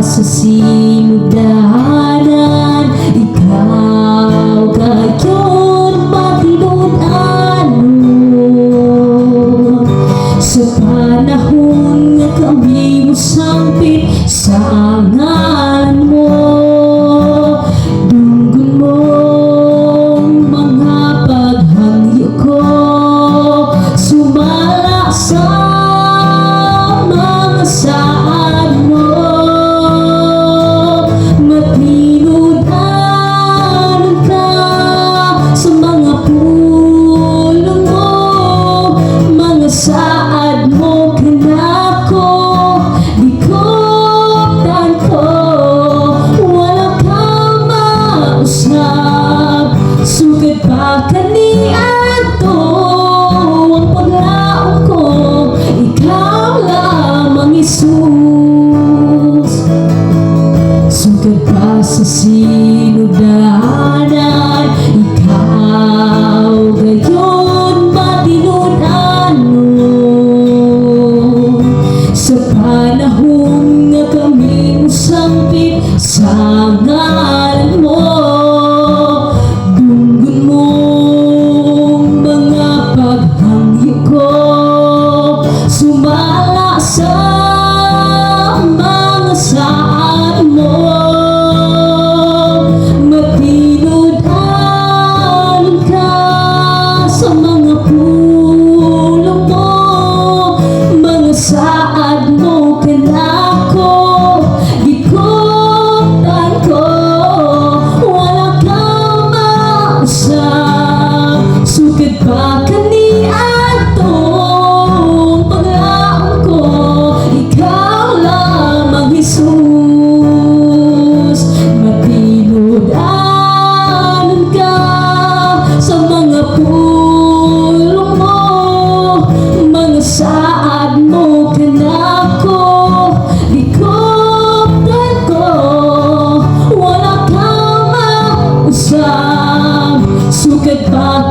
sa sinugdanan, ikaw gayon matinud-ano. Sa panahon nga kami mo sangpit sa ngalan mo, dunggon mong mga paghangyo ko, sumala sa mga saan mo. Matinud-anon ka sa mga pulong mo, mga saad mo kanako, dikotan ko, wala kang mausap, sugad pa kaniadto ang paglaom ko, ikaw lamang Jesus. Sugad pa sa sinugdanan, ikaw gayon matinud-ano. Sa panahon nga kami sangpit sa ngalan mo, dunggon mong mga paghangyo ko, sumala sa mga saan mo. Matinud-anon ka sa mga pulong mo, mga saad mo kanako, dikotan ko, wala kang mausap, sugad pa kaniadto ang paglaom ko, ikaw lamang Jesus. Matinud-anon ka sa mga pulong mo, mga saad mo kanako, dikotan ko, wala kang mausap, sugad pa